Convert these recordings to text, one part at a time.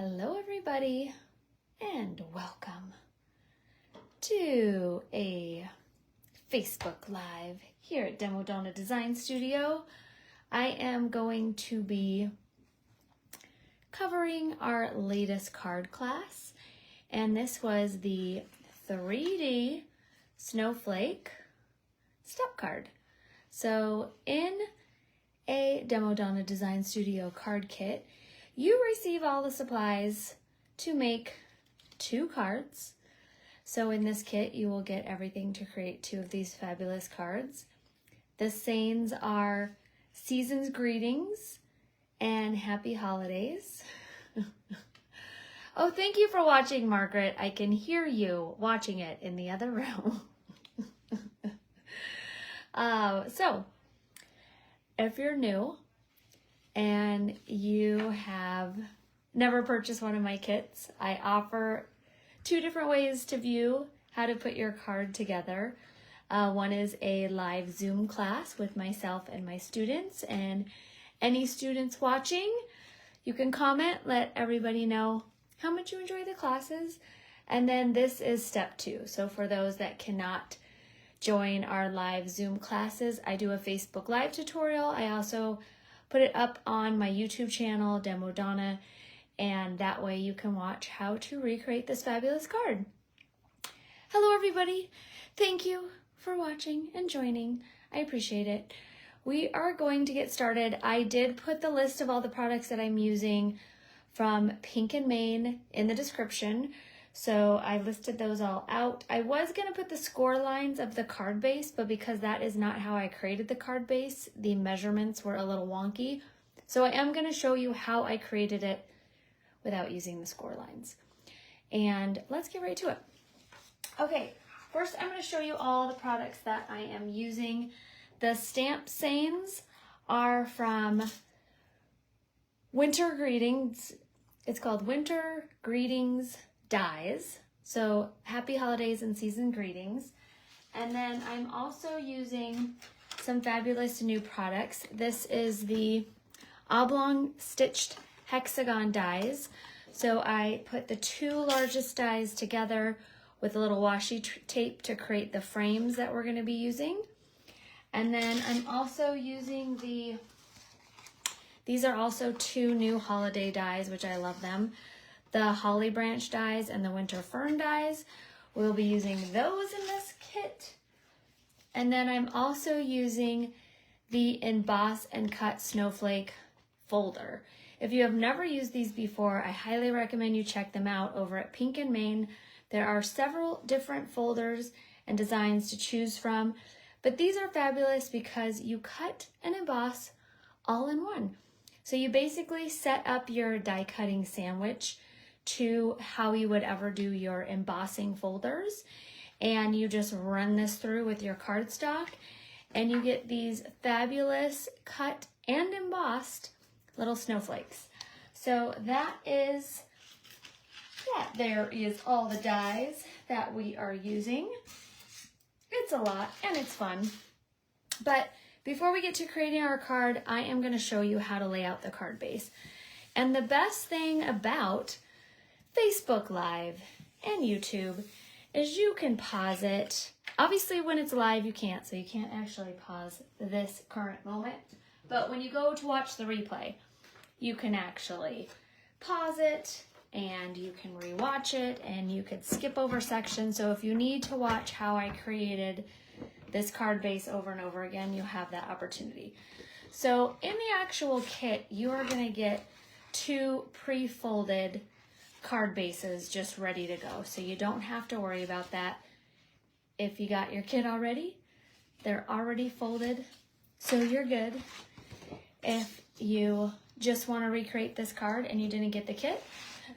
Hello everybody and welcome to a Facebook Live here at Donna Design Studio. I am going to be covering our latest card class, and this was the 3D Snowflake Step Card. So in a Donna Design Studio card kit, you receive all the supplies to make 2 cards. So in this kit, you will get everything to create 2 of these fabulous cards. The sayings are Season's Greetings and Happy Holidays. Oh, thank you for watching, Margaret. I can hear you watching it in the other room. So, if you're new and you have never purchased one of my kits, I offer 2 different ways to view how to put your card together. One is a live Zoom class with myself and my students, and any students watching, you can comment, let everybody know how much you enjoy the classes. And then this is step 2. So for those that cannot join our live Zoom classes, I do a Facebook Live tutorial. I also put it up on my YouTube channel, Demo Donna, and that way you can watch how to recreate this fabulous card. Hello everybody. Thank you for watching and joining. I appreciate it. We are going to get started. I did put the list of all the products that I'm using from Pink and Main in the description. So I listed those all out. I was going to put the score lines of the card base, but because that is not how I created the card base, the measurements were a little wonky. So I am going to show you how I created it without using the score lines. And let's get right to it. Okay, first I'm going to show you all the products that I am using. The stamp sayings are from Winter Greetings. It's called Winter Greetings Dies. So happy holidays and season greetings. And then I'm also using some fabulous new products. This is the Oblong stitched Hexagon dies. So I put the 2 largest dies together with a little washi tape to create the frames that we're going to be using. And then I'm also using these are also 2 new holiday dies, which I love them. The Holly Branch dies and the Winter Fern dies. We'll be using those in this kit. And then I'm also using the Emboss and Cut Snowflake folder. If you have never used these before, I highly recommend you check them out over at Pink and Main. There are several different folders and designs to choose from, but these are fabulous because you cut and emboss all in one. So you basically set up your die cutting sandwich to how you would ever do your embossing folders, and you just run this through with your cardstock and you get these fabulous cut and embossed little snowflakes. So that is that. There is all the dies that we are using. It's a lot and it's fun. But before we get to creating our card, I am going to show you how to lay out the card base. And the best thing about Facebook Live and YouTube is you can pause it. Obviously when it's live you can't, so you can't actually pause this current moment. But when you go to watch the replay, you can actually pause it and you can rewatch it and you could skip over sections. So if you need to watch how I created this card base over and over again, you have that opportunity. So in the actual kit, you are going to get 2 pre-folded card bases just ready to go. So you don't have to worry about that. If you got your kit already, they're already folded, so you're good. If you just want to recreate this card and you didn't get the kit,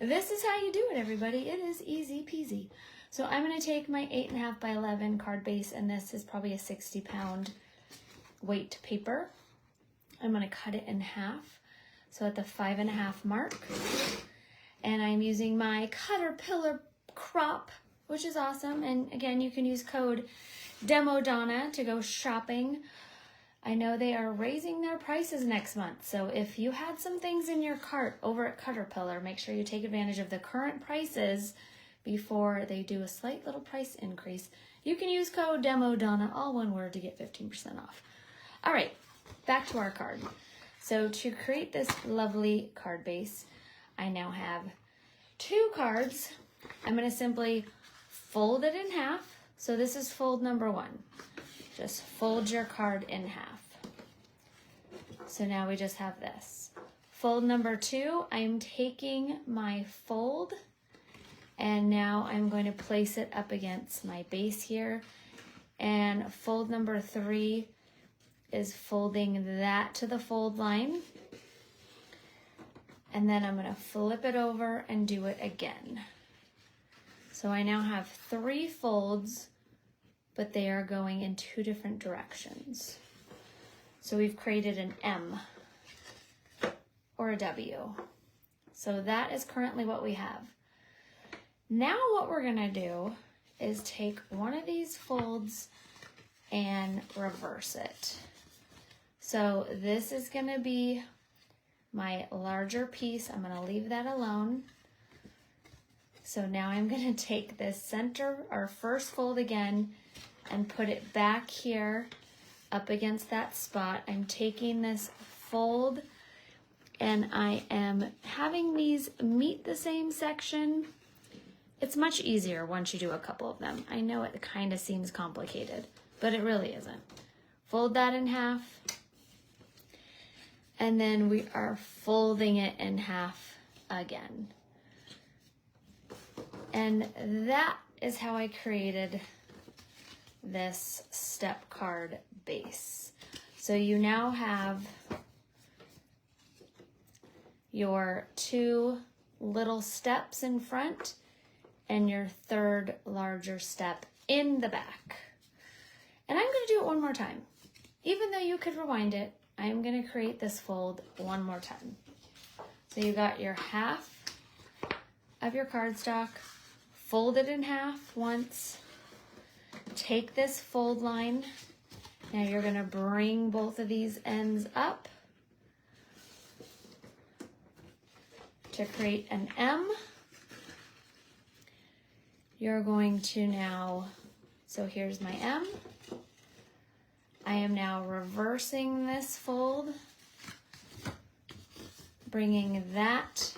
this is how you do it, everybody. It is easy peasy. So I'm going to take my 8.5 by 11 card base, and this is probably a 60-pound weight paper. I'm going to cut it in half, so at the 5.5 mark. And I'm using my Caterpillar crop, which is awesome. And again, you can use code DEMODONNA to go shopping I know they are raising their prices next month, so if you had some things in your cart over at Caterpillar, make sure you take advantage of the current prices before they do a slight little price increase. You can use code DEMODONNA, all one word, to get 15% off. All right, back to our card. So to create this lovely card base, I now have 2 cards. I'm going to simply fold it in half. So this is fold number 1. Just fold your card in half. So now we just have this. Fold number 2, I'm taking my fold and now I'm going to place it up against my base here. And fold number 3 is folding that to the fold line. And then I'm going to flip it over and do it again. So I now have 3 folds, but they are going in 2 different directions. So we've created an M or a W. So that is currently what we have. Now what we're gonna do is take one of these folds and reverse it. So this is gonna be my larger piece. I'm gonna leave that alone. So now I'm gonna take this center, our first fold again, and put it back here up against that spot. I'm taking this fold and I am having these meet the same section. It's much easier once you do a couple of them. I know it kind of seems complicated, but it really isn't. Fold that in half, and then we are folding it in half again. And that is how I created this step card base. So you now have your 2 little steps in front and your 3rd larger step in the back. And I'm going to do it one more time. Even though you could rewind it, I'm going to create this fold one more time. So you got your half of your cardstock, fold it in half once, take this fold line. Now you're going to bring both of these ends up to create an M. You're going to now, so here's my M. I am now reversing this fold, bringing that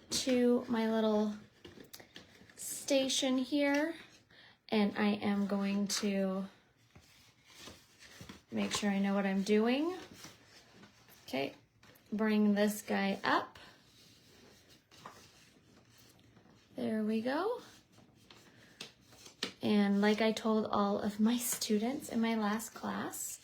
to my little station here, and I am going to make sure I know what I'm doing. Okay, bring this guy up. There we go. And like I told all of my students in my last class,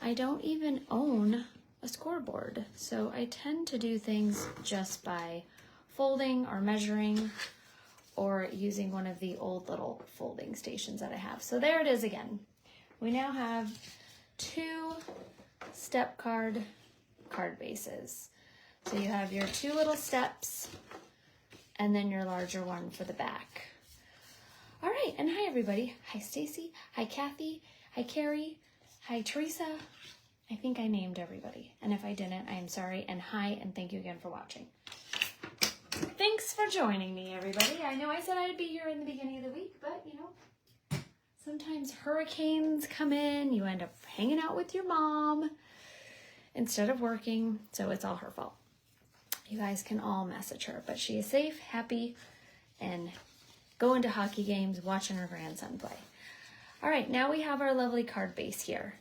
I don't even own a scoreboard. So I tend to do things just by folding or measuring or using one of the old little folding stations that I have. So there it is again. We now have 2 step card bases. So you have your 2 little steps and then your larger one for the back. All right, and hi everybody. Hi Stacy, hi Kathy, hi Carrie, hi Teresa. I think I named everybody, and if I didn't, I am sorry, and hi, and thank you again for watching. Thanks for joining me, everybody. I know I said I'd be here in the beginning of the week, but you know, sometimes hurricanes come in, you end up hanging out with your mom instead of working, so it's all her fault. You guys can all message her, but she is safe, happy, and going to hockey games, watching her grandson play. All right, now we have our lovely card base here.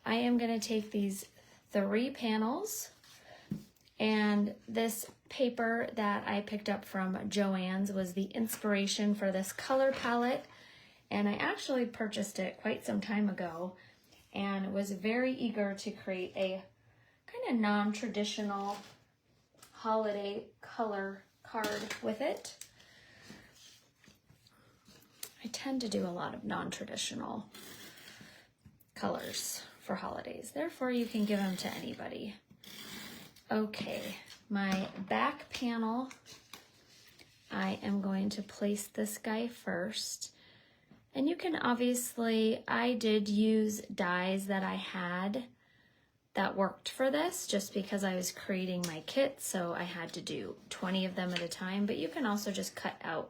I am going to take these 3 panels, and this paper that I picked up from Joann's was the inspiration for this color palette, and I actually purchased it quite some time ago and was very eager to create a kind of non-traditional holiday color card with it. I tend to do a lot of non-traditional colors for holidays. Therefore, you can give them to anybody. Okay, my back panel, I am going to place this guy first. And you can obviously, I did use dies that I had that worked for this just because I was creating my kit, so I had to do 20 of them at a time, but you can also just cut out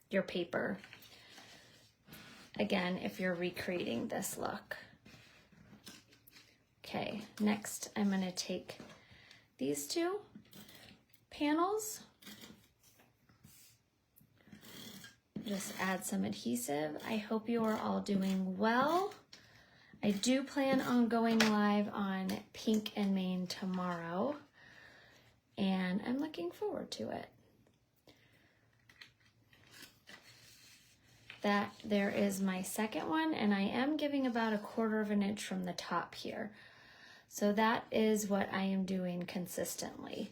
your paper, again, if you're recreating this look. Okay, next I'm gonna take these two panels, just add some adhesive. I hope you are all doing well. I do plan on going live on Pink and Main tomorrow, and I'm looking forward to it. That there is my second one, and I am giving about 1/4 of an inch from the top here. So that is what I am doing consistently.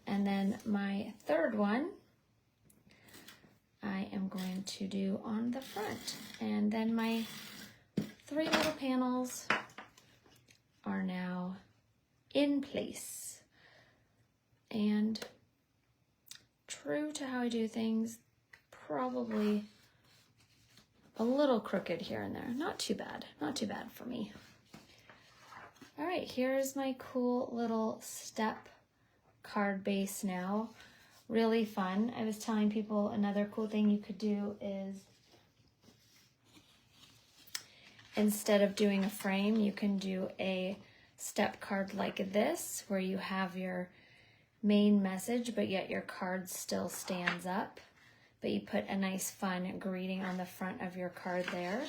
And then my third one, I am going to do on the front. And then my 3 little panels are now in place. And true to how I do things, probably a little crooked here and there. Not too bad, not too bad for me. All right, here's my cool little step card base now. Really fun. I was telling people another cool thing you could do is, instead of doing a frame, you can do a step card like this, where you have your main message, but yet your card still stands up, but you put a nice fun greeting on the front of your card there.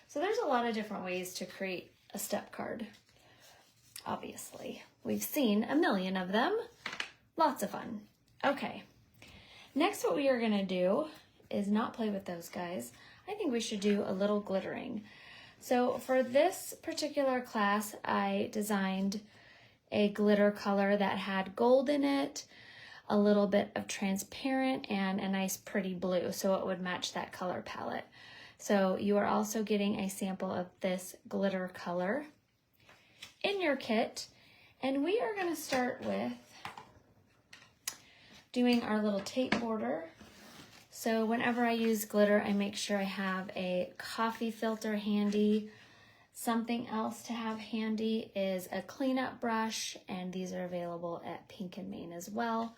So there's a lot of different ways to create a step card. Obviously, we've seen a million of them. Lots of fun. Okay, next what we are gonna do is not play with those guys. I think we should do a little glittering. So for this particular class, I designed a glitter color that had gold in it, a little bit of transparent, and a nice pretty blue, so it would match that color palette. So you are also getting a sample of this glitter color in your kit, and we are going to start with doing our little tape border. So whenever I use glitter, I make sure I have a coffee filter handy. Something else to have handy is a cleanup brush, and these are available at Pink and Main as well.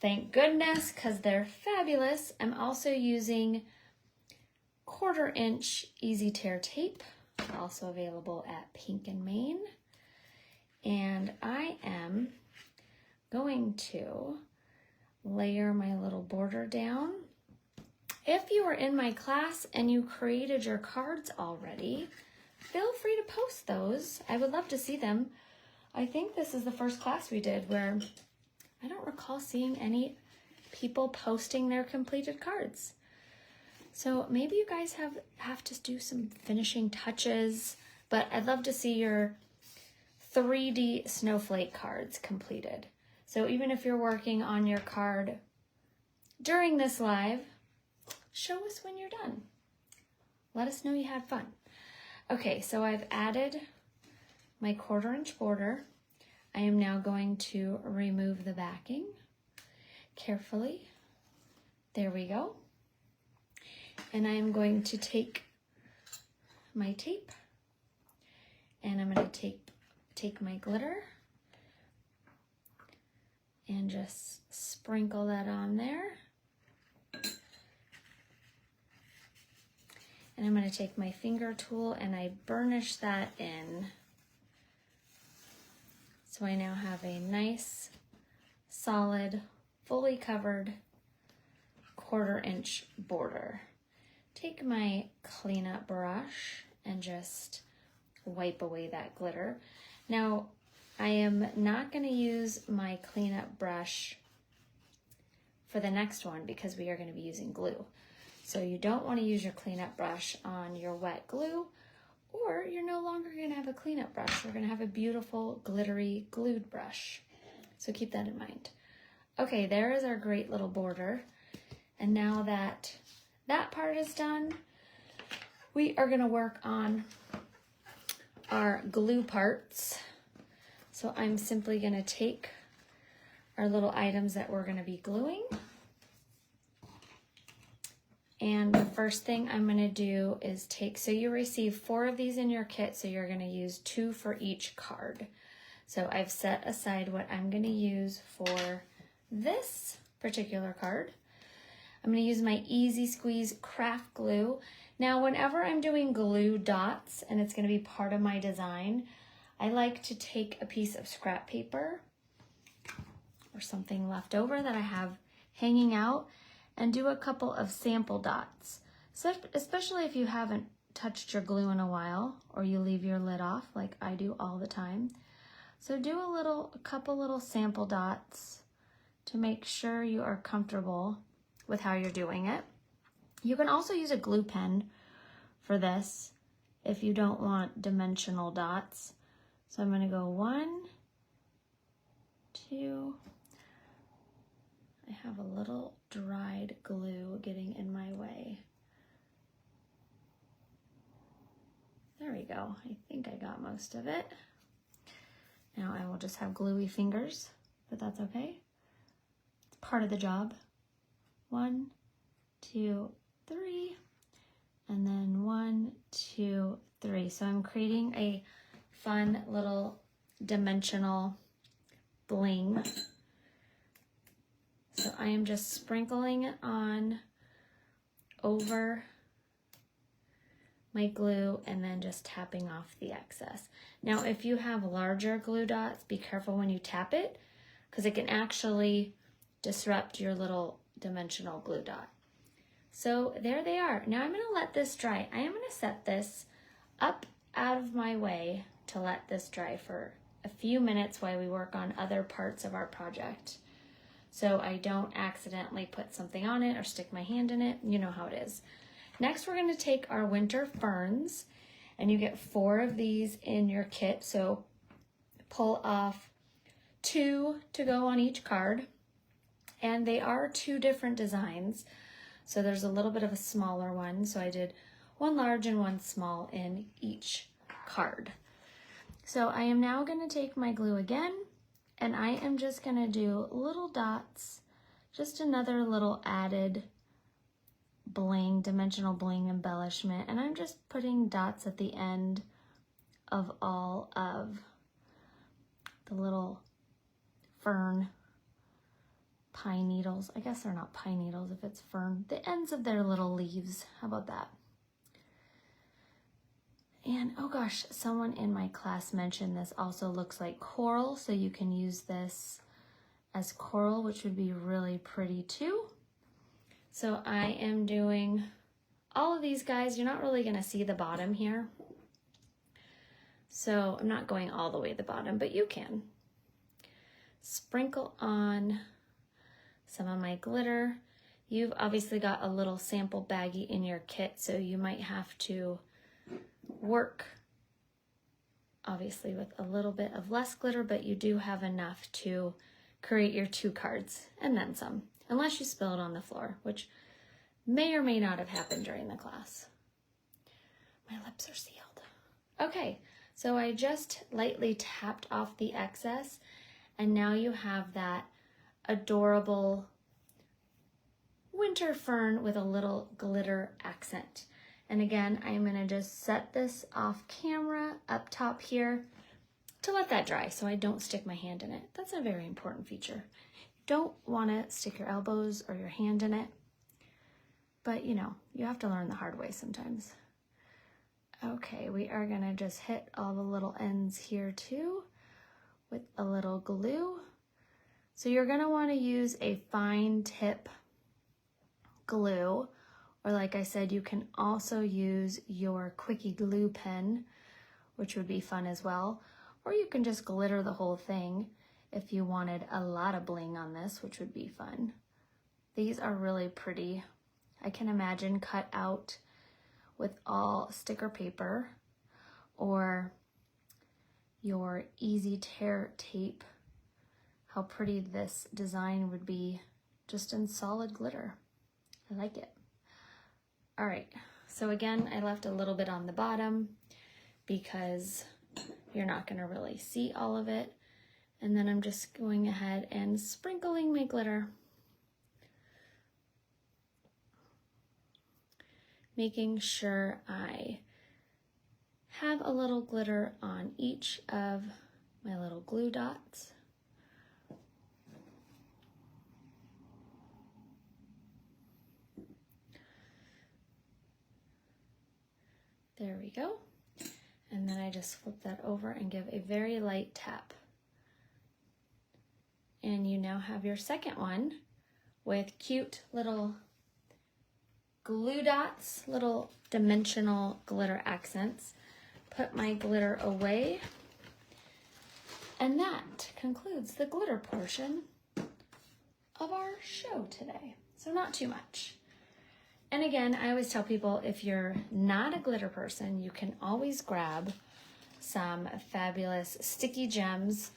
Thank goodness, because they're fabulous. I'm also using 1/4 inch easy tear tape, also available at Pink and Main. And I am going to layer my little border down. If you were in my class and you created your cards already, feel free to post those. I would love to see them. I think this is the first class we did where I don't recall seeing any people posting their completed cards. So maybe you guys have to do some finishing touches, but I'd love to see your 3D snowflake cards completed. So even if you're working on your card during this live, show us when you're done. Let us know you had fun. Okay, so I've added my 1/4 inch border. I am now going to remove the backing carefully. There we go. And I am going to take my tape, and I'm going to take my glitter and just sprinkle that on there. And I'm going to take my finger tool and I burnish that in. So I now have a nice, solid, fully covered 1/4 inch border. Take my cleanup brush and just wipe away that glitter. Now, I am not going to use my cleanup brush for the next one because we are going to be using glue. So you don't want to use your cleanup brush on your wet glue, or you're no longer going to have a cleanup brush. We're going to have a beautiful glittery glued brush. So keep that in mind. Okay, there is our great little border. And now that that part is done, we are going to work on our glue parts. So I'm simply going to take our little items that we're going to be gluing, And the first thing I'm gonna do is so you receive 4 of these in your kit, so you're gonna use 2 for each card. So I've set aside what I'm gonna use for this particular card. I'm gonna use my Easy Squeeze craft glue. Now, whenever I'm doing glue dots and it's gonna be part of my design, I like to take a piece of scrap paper or something left over that I have hanging out and do a couple of sample dots. So especially if you haven't touched your glue in a while or you leave your lid off like I do all the time. So do a couple little sample dots to make sure you are comfortable with how you're doing it. You can also use a glue pen for this if you don't want dimensional dots. So I'm gonna go 1, 2, I have a little dried glue getting in my way. There we go, I think I got most of it. Now I will just have gluey fingers, but that's okay. It's part of the job. 1, 2, 3, and then 1, 2, 3. So I'm creating a fun little dimensional bling. So I am just sprinkling it on over my glue and then just tapping off the excess. Now, if you have larger glue dots, be careful when you tap it because it can actually disrupt your little dimensional glue dot. So there they are. Now I'm gonna let this dry. I am gonna set this up out of my way to let this dry for a few minutes while we work on other parts of our project. So I don't accidentally put something on it or stick my hand in it. You know how it is. Next, we're gonna take our winter ferns, and you get 4 of these in your kit. So pull off 2 to go on each card. And they are 2 different designs. So there's a little bit of a smaller one. So I did 1 large and 1 small in each card. So I am now gonna take my glue again, and I am just gonna do little dots, just another little added bling, dimensional bling embellishment. And I'm just putting dots at the end of all of the little fern pine needles. I guess they're not pine needles if it's fern. The ends of their little leaves. How about that? And oh gosh, someone in my class mentioned this also looks like coral, so you can use this as coral, which would be really pretty too. So I am doing all of these guys. You're not really gonna see the bottom here. So I'm not going all the way to the bottom, but you can. Sprinkle on some of my glitter. You've obviously got a little sample baggie in your kit, so you might have to work obviously with a little bit of less glitter, but you do have enough to create your 2 cards and then some, unless you spill it on the floor, which may or may not have happened during the class. My lips are sealed. Okay, so I just lightly tapped off the excess, and now you have that adorable winter fern with a little glitter accent. And again, I'm gonna just set this off camera up top here to let that dry so I don't stick my hand in it. That's a very important feature. You don't wanna stick your elbows or your hand in it, but you know, you have to learn the hard way sometimes. Okay, we are gonna just hit all the little ends here too with a little glue. So you're gonna wanna use a fine tip glue, or like I said, you can also use your quickie glue pen, which would be fun as well. Or you can just glitter the whole thing if you wanted a lot of bling on this, which would be fun. These are really pretty. I can imagine cut out with all sticker paper or your easy tear tape. How pretty this design would be just in solid glitter. I like it. All right, so again, I left a little bit on the bottom because you're not gonna really see all of it. And then I'm just going ahead and sprinkling my glitter. making sure I have a little glitter on each of my little glue dots. There we go. And then I just flip that over and give a very light tap. And you now have your second one with cute little glue dots, little dimensional glitter accents. Put my glitter away. And that concludes the glitter portion of our show today. So not too much. And again, I always tell people, if you're not a glitter person, you can always grab some fabulous sticky gems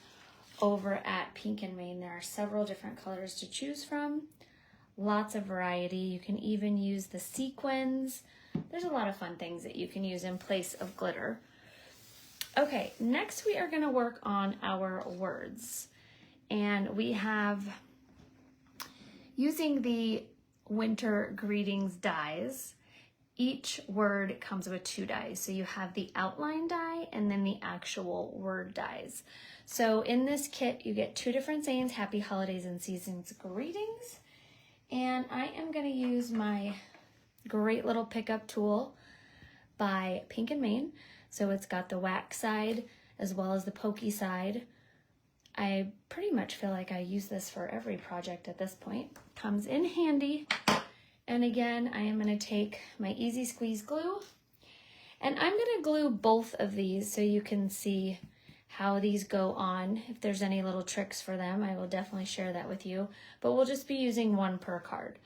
over at Pink and Main. There are several different colors to choose from. Lots of variety. You can even use the sequins. There's a lot of fun things that you can use in place of glitter. Okay, next we are going to work on our words. And we have, using the winter greetings dies, each word comes with 2 dies. So you have the outline die and then the actual word dies. So in this kit, you get 2 different sayings, happy holidays and seasons greetings. And I am going to use my great little pickup tool by Pink and Main. So it's got the wax side as well as the pokey side. I pretty much feel like I use this for every project at this point. Comes in handy. And again, I am going to take my Easy Squeeze glue, and I'm going to glue both of these so you can see how these go on. If there's any little tricks for them, I will definitely share that with you, but we'll just be using 1 per card.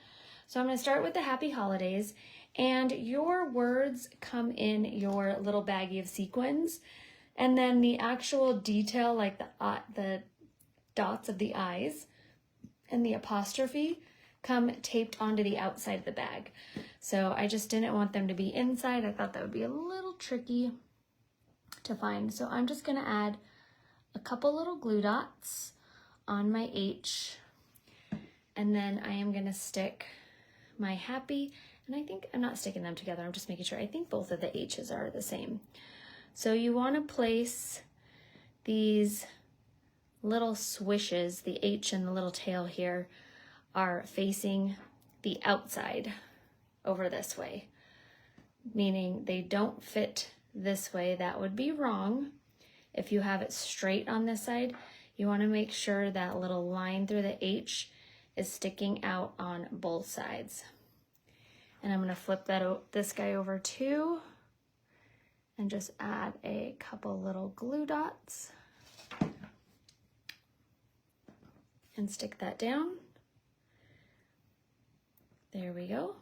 So I'm going to start with the happy holidays, and your words come in your little baggie of sequins. And then the actual detail, like the dots of the eyes and the apostrophe, come taped onto the outside of the bag. So I just didn't want them to be inside. I thought that would be a little tricky to find. So I'm just going to add a couple little glue dots on my H. And then I am going to stick my happy. And I think I'm not sticking them together. I'm just making sure. I think both of the H's are the same. So you want to place these little swishes, the H and the little tail here are facing the outside over this way, meaning they don't fit this way. That would be wrong. If you have it straight on this side, you want to make sure that little line through the H is sticking out on both sides. And I'm going to flip this guy over too, and just add a couple little glue dots and stick that down. There we go.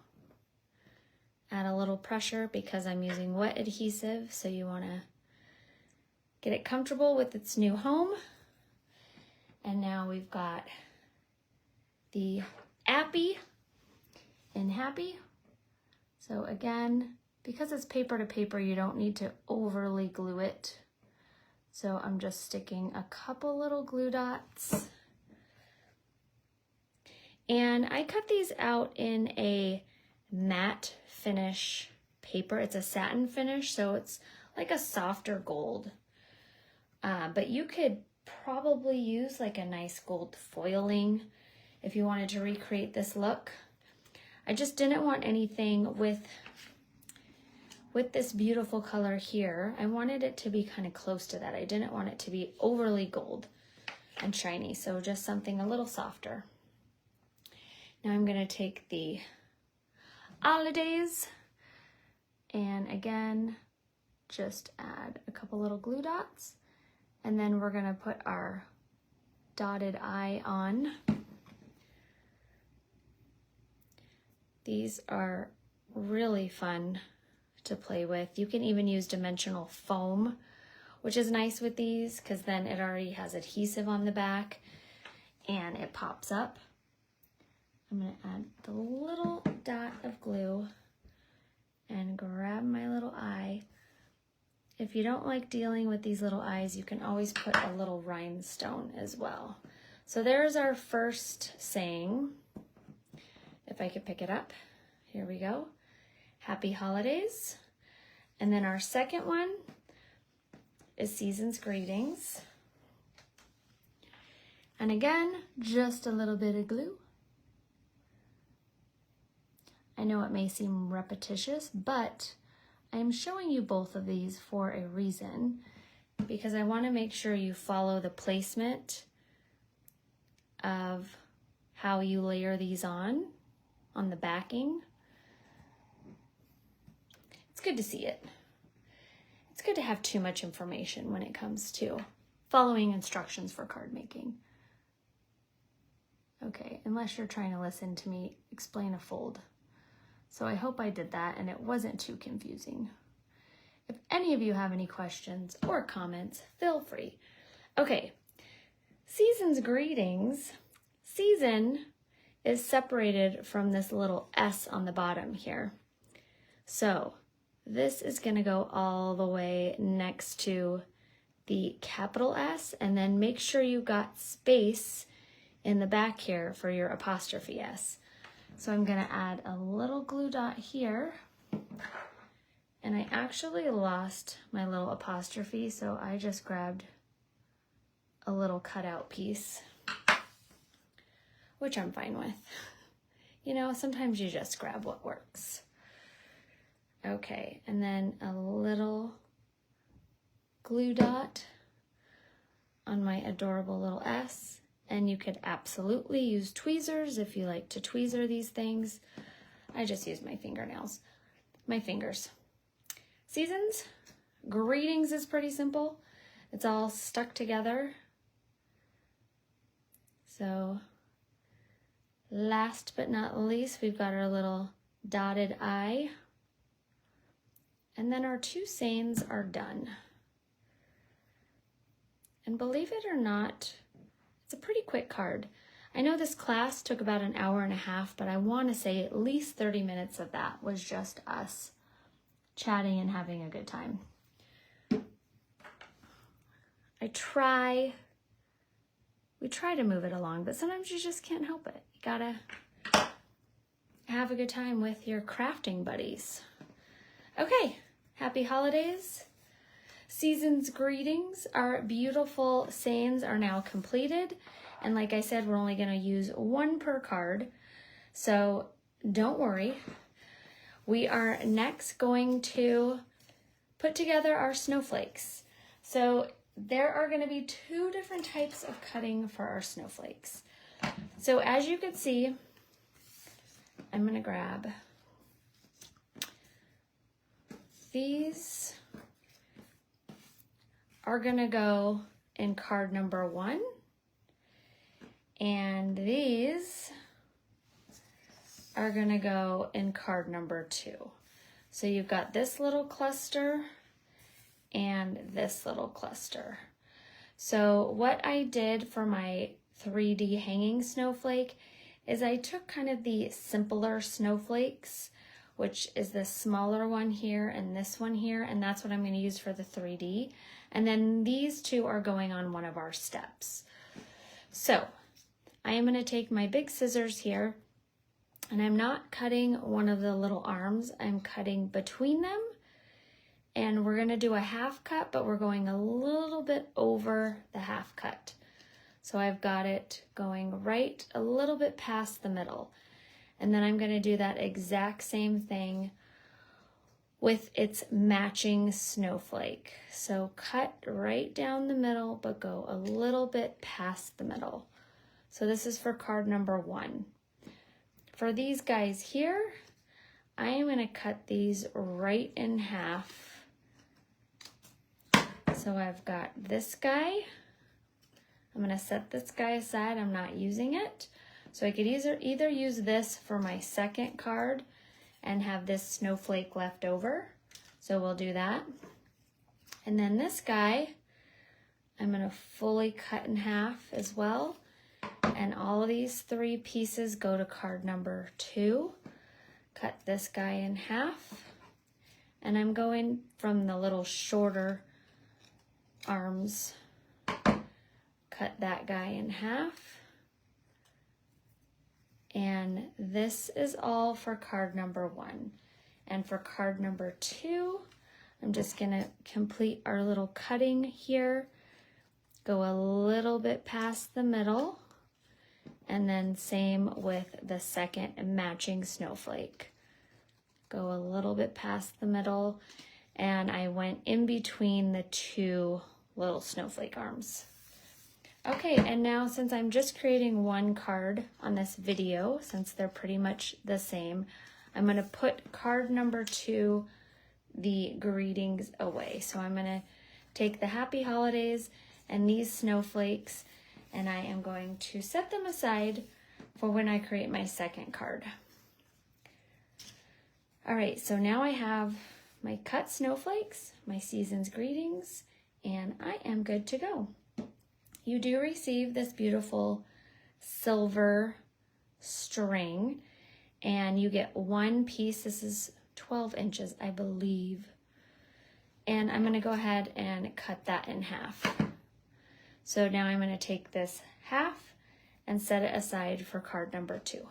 Add a little pressure because I'm using wet adhesive, so you want to get it comfortable with its new home. And now we've got the appy in happy. So again, because it's paper to paper, you don't need to overly glue it. So I'm just sticking a couple little glue dots. And I cut these out in a matte finish paper. It's a satin finish, so it's like a softer gold. But you could probably use like a nice gold foiling if you wanted to recreate this look. I just didn't want anything with this beautiful color here. I wanted it to be kind of close to that. I didn't want it to be overly gold and shiny, so just something a little softer. Now I'm going to take the holidays and again, just add a couple little glue dots, and then we're going to put our dotted eye on. These are really fun to play with. You can even use dimensional foam, which is nice with these because then it already has adhesive on the back and it pops up. I'm going to add the little dot of glue and grab my little eye. If you don't like dealing with these little eyes, you can always put a little rhinestone as well. So there's our first saying. If I could pick it up, here we go. Happy Holidays. And then our second one is Season's Greetings. And again, just a little bit of glue. I know it may seem repetitious, but I'm showing you both of these for a reason, because I want to make sure you follow the placement of how you layer these on the backing. It's good to see it. It's good to have too much information when it comes to following instructions for card making. Okay, unless you're trying to listen to me explain a fold. So I hope I did that and it wasn't too confusing. If any of you have any questions or comments, feel free. Okay, Season's Greetings. Season is separated from this little S on the bottom here. So this is going to go all the way next to the capital S, and then make sure you got space in the back here for your apostrophe S. So I'm going to add a little glue dot here, and I actually lost my little apostrophe, so I just grabbed a little cutout piece, which I'm fine with. You know, sometimes you just grab what works. Okay, and then a little glue dot on my adorable little S. And you could absolutely use tweezers if you like to tweezer these things. I just use my fingers. Seasons Greetings is pretty simple. It's all stuck together. So last but not least, we've got our little dotted I. And then our two sayings are done. And believe it or not, it's a pretty quick card. I know this class took about an hour and a half, but I want to say at least 30 minutes of that was just us chatting and having a good time. We try to move it along, but sometimes you just can't help it. You gotta have a good time with your crafting buddies. Okay, happy holidays. Season's Greetings. Our beautiful sayings are now completed. And like I said, we're only going to use one per card. So don't worry. We are next going to put together our snowflakes. So there are going to be two different types of cutting for our snowflakes. So as you can see, I'm going to grab these. Are going to go in card number 1, and these are going to go in card number 2. So you've got this little cluster and this little cluster. So what I did for my 3D hanging snowflake is I took kind of the simpler snowflakes, which is this smaller one here and this one here, and that's what I'm going to use for the 3D. And then these two are going on one of our steps. So I am going to take my big scissors here, and I'm not cutting one of the little arms. I'm cutting between them, and we're going to do a half cut, but we're going a little bit over the half cut. So I've got it going right a little bit past the middle. And then I'm going to do that exact same thing with its matching snowflake. So cut right down the middle, but go a little bit past the middle. So this is for card number 1. For these guys here, I am going to cut these right in half. So I've got this guy. I'm going to set this guy aside. I'm not using it. So I could either use this for my second card and have this snowflake left over. So we'll do that. And then this guy, I'm going to fully cut in half as well. And all of these 3 pieces go to card number 2. Cut this guy in half. And I'm going from the little shorter arms. Cut that guy in half. And this is all for card number 1. And for card number 2, I'm just gonna complete our little cutting here, go a little bit past the middle, and then same with the second matching snowflake. Go a little bit past the middle, and I went in between the 2 little snowflake arms. Okay, and now since I'm just creating one card on this video, since they're pretty much the same, I'm gonna put card number 2, the greetings, away. So I'm gonna take the happy holidays and these snowflakes, and I am going to set them aside for when I create my second card. All right, so now I have my cut snowflakes, my season's greetings, and I am good to go. You do receive this beautiful silver string, and you get one piece. This is 12 inches, I believe. And I'm gonna go ahead and cut that in half. So now I'm gonna take this half and set it aside for card number 2.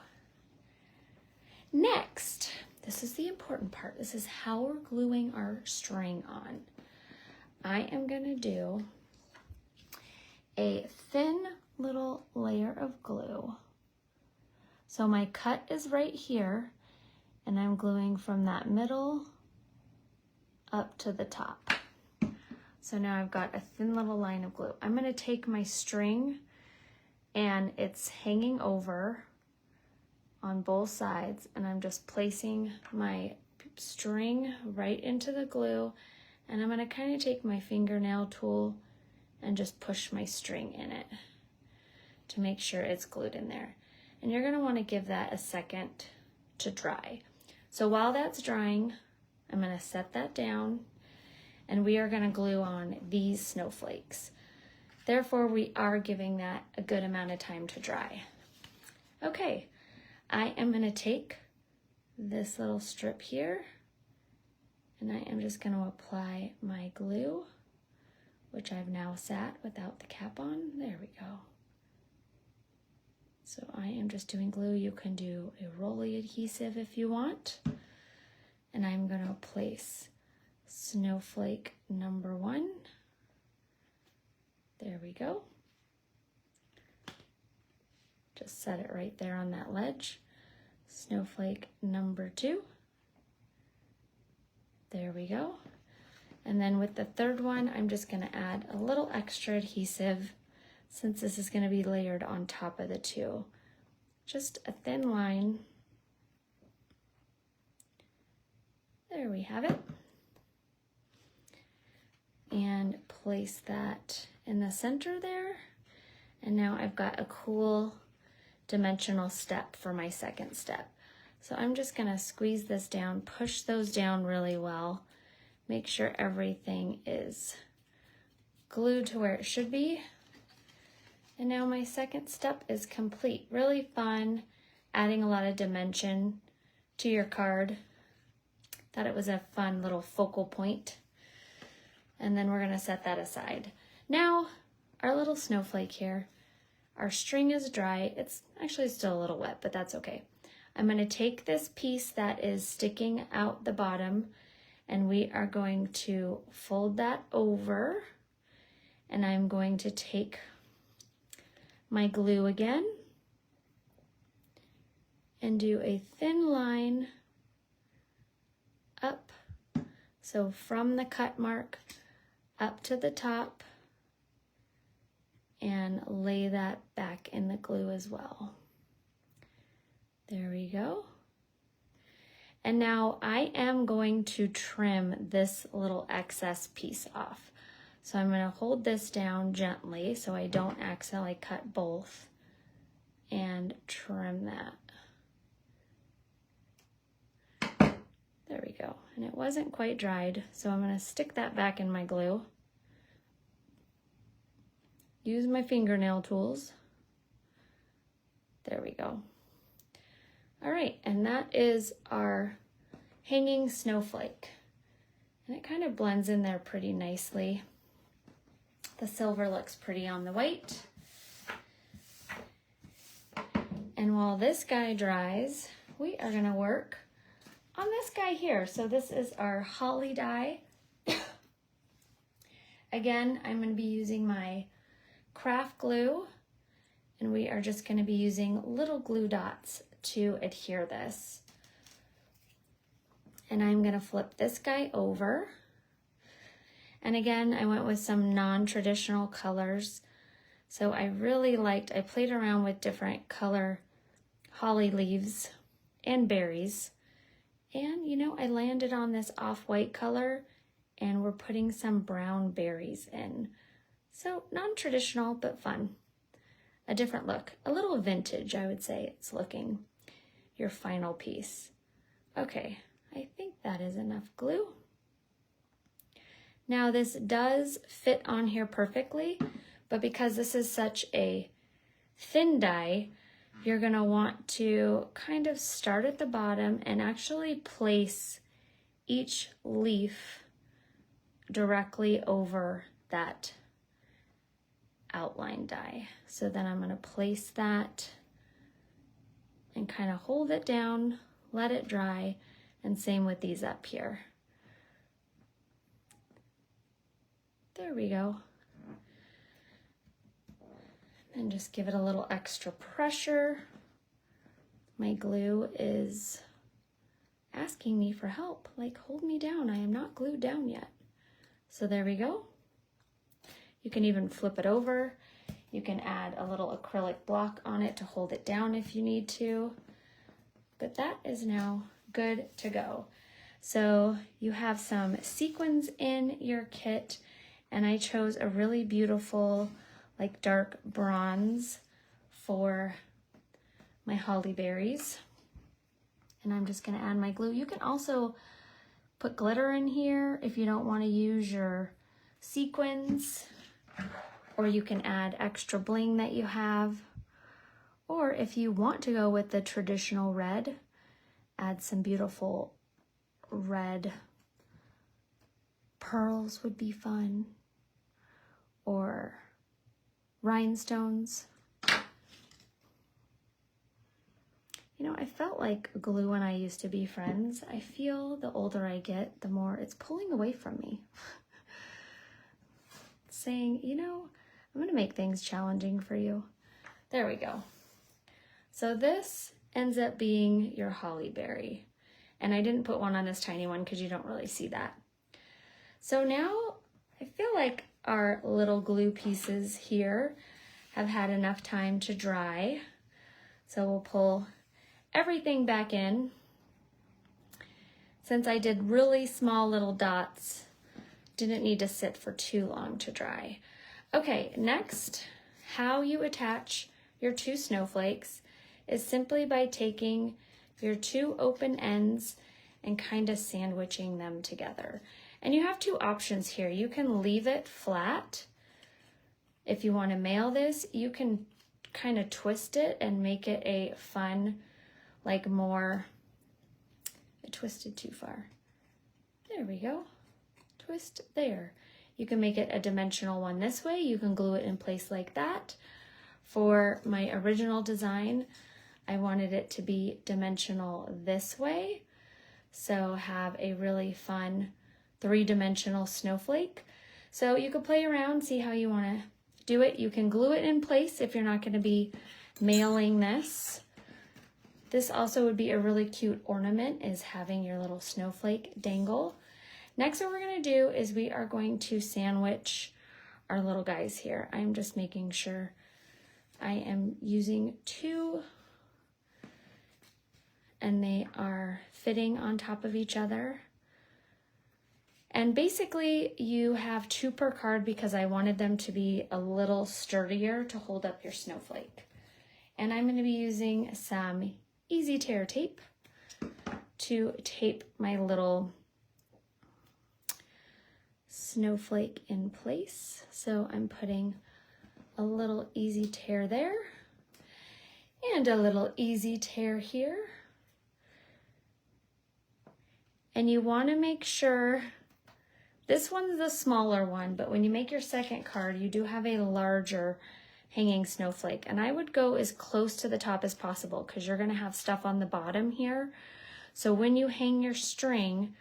Next, this is the important part. This is how we're gluing our string on. I am gonna do a thin little layer of glue. So my cut is right here, and I'm gluing from that middle up to the top. So now I've got a thin little line of glue. I'm gonna take my string, and it's hanging over on both sides, and I'm just placing my string right into the glue, and I'm gonna kind of take my fingernail tool and just push my string in it to make sure it's glued in there. And you're gonna wanna give that a second to dry. So while that's drying, I'm gonna set that down, and we are gonna glue on these snowflakes. Therefore, we are giving that a good amount of time to dry. Okay, I am gonna take this little strip here, and I am just gonna apply my glue, which I've now sat without the cap on. There we go. So I am just doing glue. You can do a rolly adhesive if you want. And I'm gonna place snowflake number 1. There we go. Just set it right there on that ledge. Snowflake number 2. There we go. And then with the third one, I'm just gonna add a little extra adhesive since this is gonna be layered on top of the 2. Just a thin line. There we have it. And place that in the center there. And now I've got a cool dimensional step for my second step. So I'm just gonna squeeze this down, push those down really well. Make sure everything is glued to where it should be. And now my second step is complete. Really fun, adding a lot of dimension to your card. Thought it was a fun little focal point. And then we're gonna set that aside. Now, our little snowflake here, our string is dry. It's actually still a little wet, but that's okay. I'm gonna take this piece that is sticking out the bottom, and we are going to fold that over, and I'm going to take my glue again and do a thin line up. So from the cut mark up to the top, and lay that back in the glue as well. There we go. And now I am going to trim this little excess piece off. So I'm gonna hold this down gently so I don't accidentally cut both, and trim that. There we go. And it wasn't quite dried, so I'm gonna stick that back in my glue. Use my fingernail tools. There we go. All right, and that is our hanging snowflake. And it kind of blends in there pretty nicely. The silver looks pretty on the white. And while this guy dries, we are gonna work on this guy here. So this is our holly die. Again, I'm going to be using my craft glue, and we are just going to be using little glue dots to adhere this. And I'm going to flip this guy over. And again, I went with some non-traditional colors. So I played around with different color holly leaves and berries. And you know, I landed on this off-white color, and we're putting some brown berries in. So non-traditional, but fun. A different look, a little vintage, I would say it's looking. Your final piece. Okay, I think that is enough glue. Now this does fit on here perfectly, but because this is such a thin die, you're gonna want to kind of start at the bottom and actually place each leaf directly over that outline die. So then I'm gonna place that and kind of hold it down, let it dry, and same with these up here. There we go. And just give it a little extra pressure. My glue is asking me for help, like hold me down, I am not glued down yet. So there we go. You can even flip it over. You can add a little acrylic block on it to hold it down if you need to. But that is now good to go. So you have some sequins in your kit, and I chose a really beautiful like dark bronze for my holly berries. And I'm just gonna add my glue. You can also put glitter in here if you don't want to use your sequins, or you can add extra bling that you have, or if you want to go with the traditional red, add some beautiful red pearls would be fun, or rhinestones. You know, I felt like glue when I used to be friends. I feel the older I get, the more it's pulling away from me. Saying, you know, I'm gonna make things challenging for you. There we go. So this ends up being your holly berry. And I didn't put one on this tiny one because you don't really see that. So now I feel like our little glue pieces here have had enough time to dry. So we'll pull everything back in. Since I did really small little dots, didn't need to sit for too long to dry. Okay, next, how you attach your two snowflakes is simply by taking your two open ends and kind of sandwiching them together. And you have two options here. You can leave it flat. If you want to mail this, you can kind of twist it and make it a fun, like more, I twisted too far. There we go. Twist there. You can make it a dimensional one this way. You can glue it in place like that. For my original design, I wanted it to be dimensional this way. So have a really fun three-dimensional snowflake. So you could play around, see how you want to do it. You can glue it in place if you're not going to be mailing this. This also would be a really cute ornament, is having your little snowflake dangle. Next, what we're going to do is we are going to sandwich our little guys here. I'm just making sure I am using two and they are fitting on top of each other. And basically you have two per card because I wanted them to be a little sturdier to hold up your snowflake. And I'm going to be using some easy tear tape to tape my little snowflake in place. So I'm putting a little easy tear there and a little easy tear here. And you want to make sure, this one's the smaller one, but when you make your second card, you do have a larger hanging snowflake. And I would go as close to the top as possible because you're going to have stuff on the bottom here. So when you hang your string,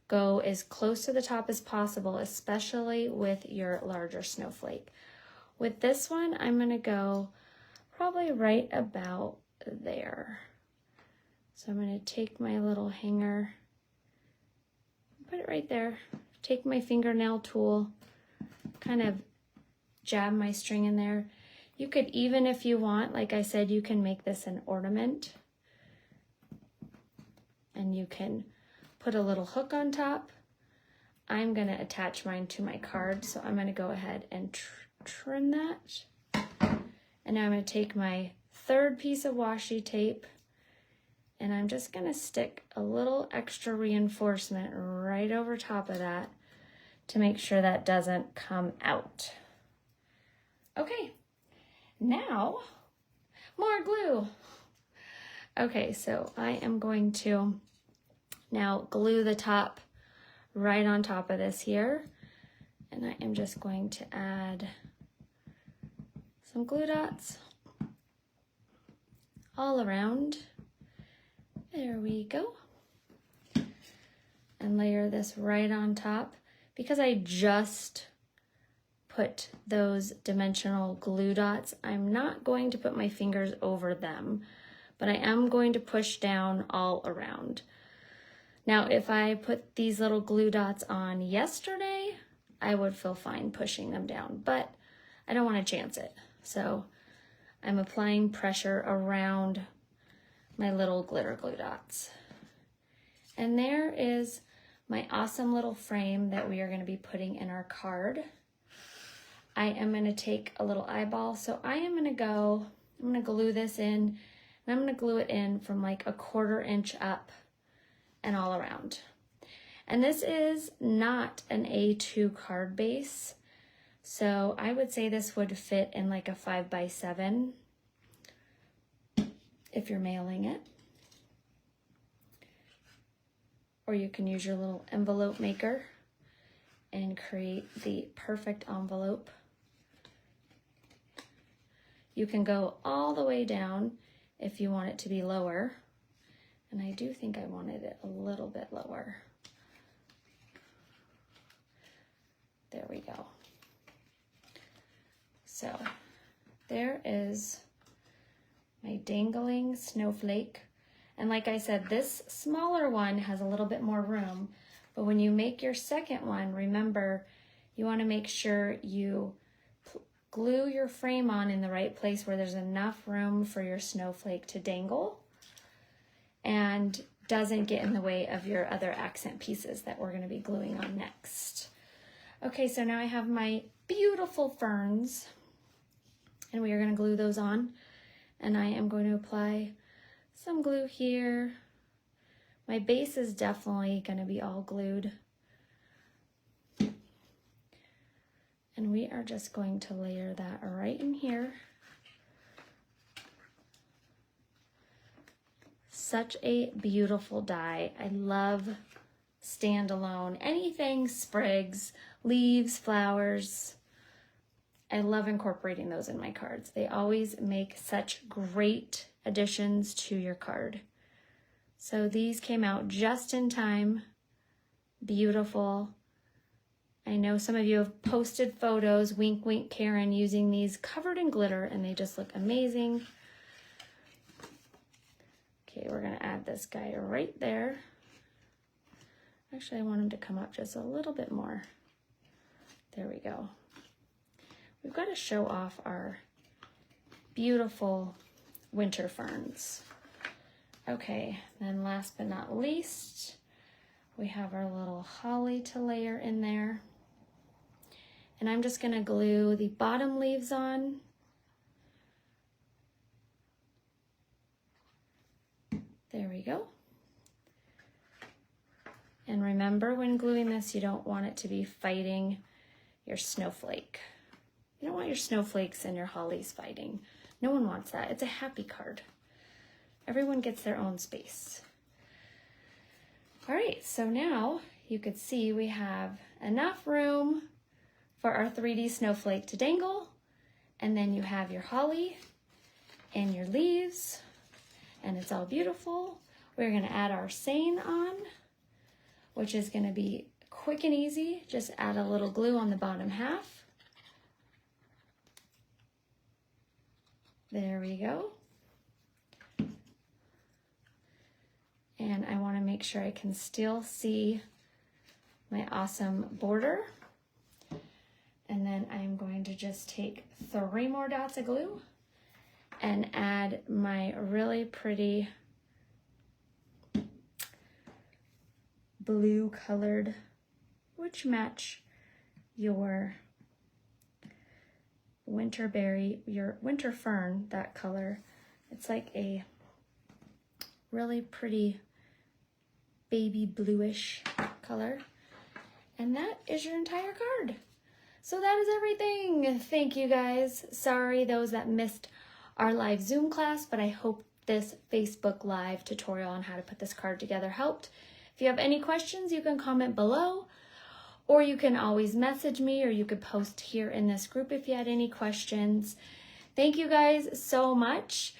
go as close to the top as possible, especially with your larger snowflake. With this one, I'm gonna go probably right about there. So I'm gonna take my little hanger, put it right there, take my fingernail tool, kind of jab my string in there. You could even, if you want, like I said, you can make this an ornament. And you can put a little hook on top. I'm gonna attach mine to my card, so I'm gonna go ahead and trim that. And now I'm gonna take my third piece of washi tape, and I'm just gonna stick a little extra reinforcement right over top of that to make sure that doesn't come out. Okay, now more glue. Okay, so I am going to now glue the top right on top of this here, and I am just going to add some glue dots all around. There we go. And layer this right on top. Because I just put those dimensional glue dots, I'm not going to put my fingers over them, but I am going to push down all around. Now, if I put these little glue dots on yesterday, I would feel fine pushing them down, but I don't want to chance it. So I'm applying pressure around my little glitter glue dots. And there is my awesome little frame that we are going to be putting in our card. I am going to take a little eyeball. So I'm going to glue this in, and I'm going to glue it in from like 1/4 inch up and all around. And this is not an A2 card base. So I would say this would fit in like a 5x7 if you're mailing it. Or you can use your little envelope maker and create the perfect envelope. You can go all the way down if you want it to be lower. And I do think I wanted it a little bit lower. There we go. So there is my dangling snowflake. And like I said, this smaller one has a little bit more room, but when you make your second one, remember, you want to make sure you glue your frame on in the right place where there's enough room for your snowflake to dangle and doesn't get in the way of your other accent pieces that we're going to be gluing on next. Okay, so now I have my beautiful ferns, and we are going to glue those on, and I am going to apply some glue here. My base is definitely going to be all glued. And we are just going to layer that right in here. Such a beautiful die. I love standalone, anything sprigs, leaves, flowers. I love incorporating those in my cards. They always make such great additions to your card. So these came out just in time. Beautiful. I know some of you have posted photos, wink, wink, Karen, using these covered in glitter, and they just look amazing. Okay, we're gonna add this guy right there. Actually, I want him to come up just a little bit more. There we go. We've got to show off our beautiful winter ferns. Okay, then last but not least, we have our little holly to layer in there. And I'm just gonna glue the bottom leaves on. There we go. And remember, when gluing this, you don't want it to be fighting your snowflake. You don't want your snowflakes and your hollies fighting. No one wants that. It's a happy card. Everyone gets their own space. All right, so now you could see we have enough room for our 3D snowflake to dangle, and then you have your holly and your leaves, and it's all beautiful. We're gonna add our seine on, which is gonna be quick and easy. Just add a little glue on the bottom half. There we go. And I wanna make sure I can still see my awesome border. And then I'm going to just take 3 more dots of glue and add my really pretty blue colored, which match your winter berry, your winter fern, that color. It's like a really pretty baby bluish color. And that is your entire card. So that is everything. Thank you guys. Sorry those that missed our live Zoom class, but I hope this Facebook Live tutorial on how to put this card together helped. If you have any questions, you can comment below, or you can always message me, or you could post here in this group if you had any questions. Thank you guys so much,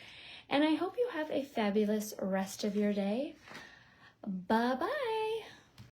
and I hope you have a fabulous rest of your day. Bye-bye.